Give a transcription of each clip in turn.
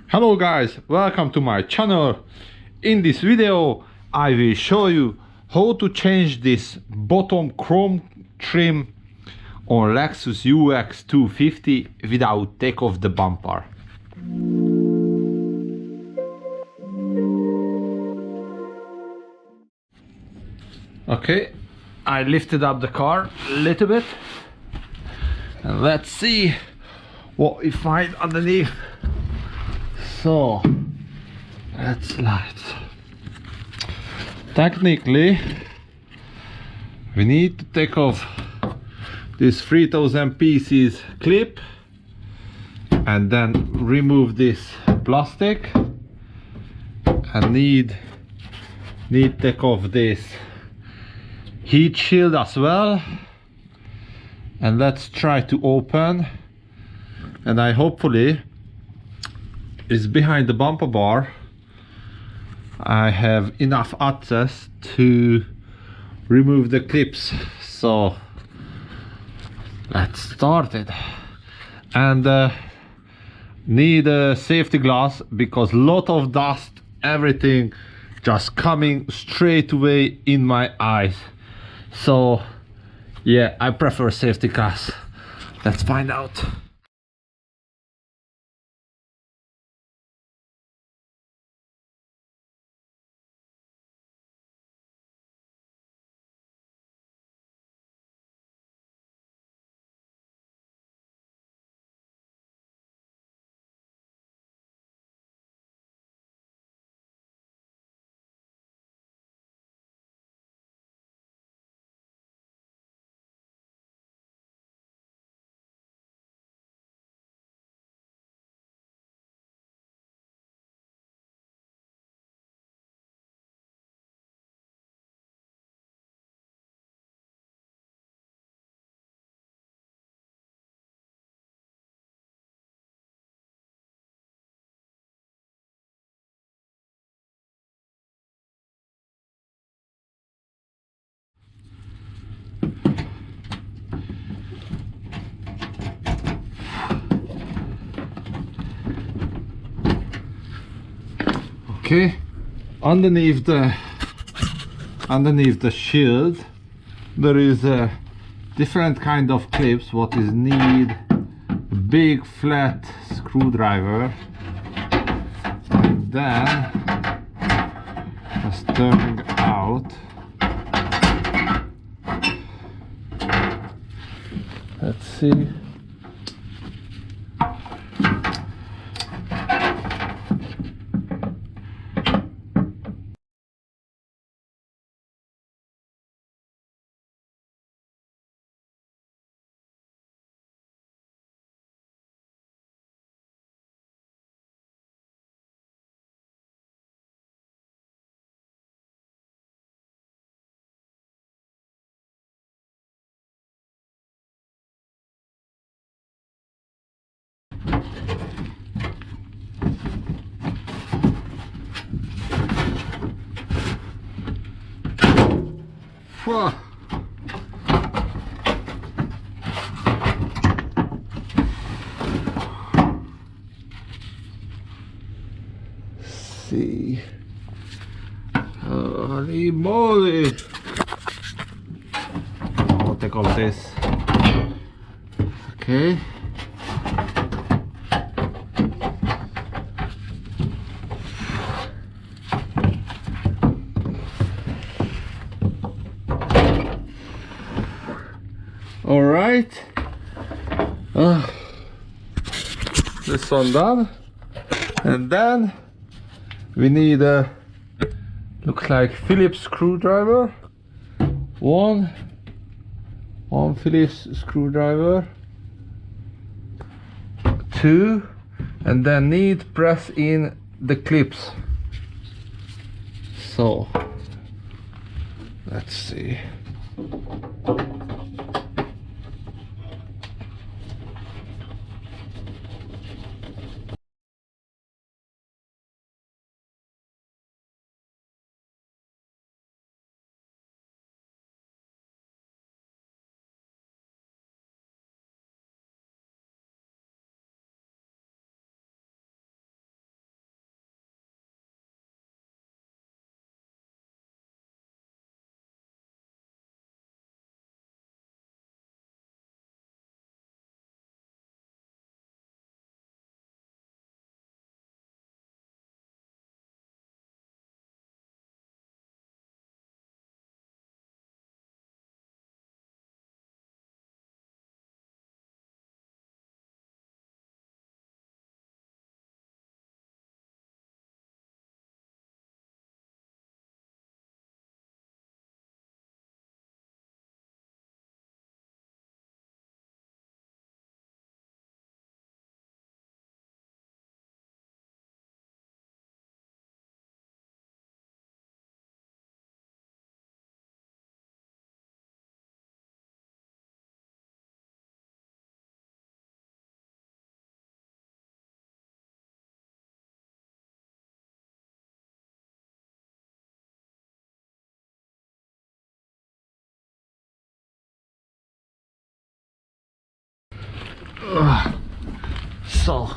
Hello guys, welcome to my channel. In this video I will show you how to change this bottom chrome trim on Lexus UX 250 without take off the bumper. Okay, I lifted up the car a little bit and let's see what we find underneath. So let's slide. Technically we need to take off this 3000 pieces clip and then remove this plastic, and need take off this heat shield as well. And let's try to open, and I hopefully is behind the bumper bar. I have enough access to remove the clips, so let's start it. And need a safety glass because lot of dust, everything just coming straight away in my eyes. So yeah, I prefer safety glass. Let's find out. Okay, underneath the shield there is a different kind of clips. What is need? A big flat screwdriver, and then just turning out. Let's see. Whoa. See, holy moly! I'll take off this. Okay. All right. This one done, and then we need a looks like Phillips screwdriver. One Phillips screwdriver. Two, and then need press in the clips. So let's see. So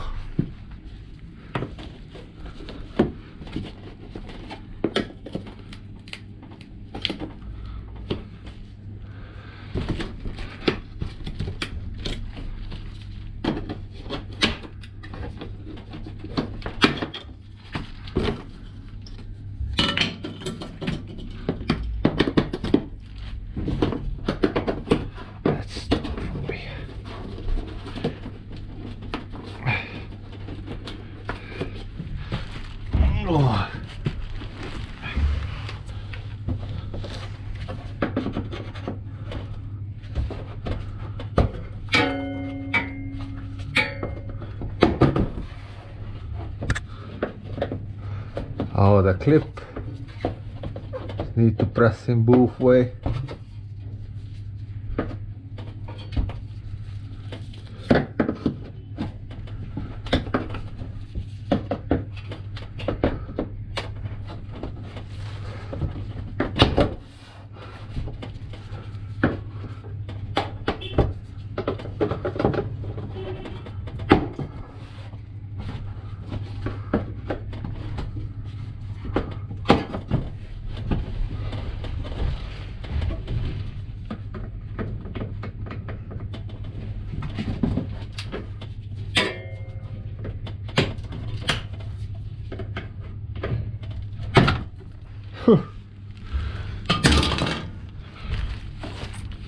oh, the clip need to press in both way.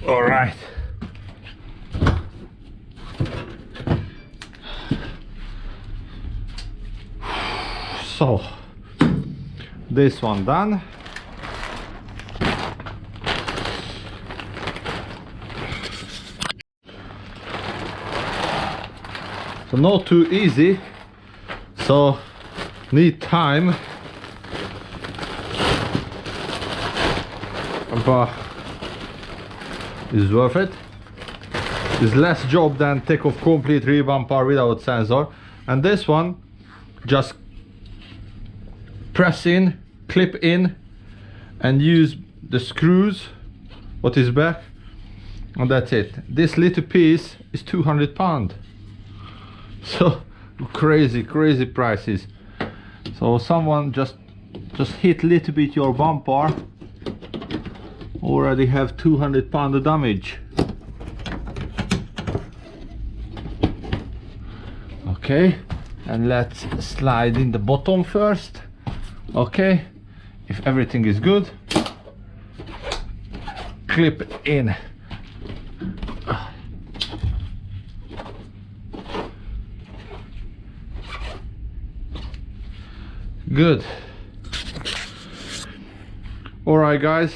All right. So this one done. So not too easy, so need time, but it's worth it. It's less job than take off complete rear bumper without sensor. And this one just press in, clip in, and use the screws what is back, and that's it. This little piece is £200. So crazy prices. So someone just hit little bit your bumper, already have £200 of damage. Okay, and let's slide in the bottom first. Okay, if everything is good, clip in. Good. All right guys,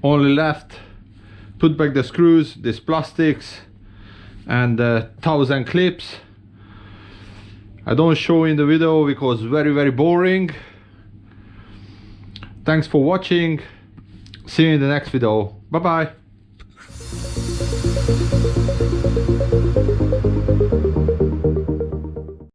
only left put back the screws, these plastics, and 1000 clips. I don't show in the video because very boring. Thanks for watching. See you in the next video. Bye bye.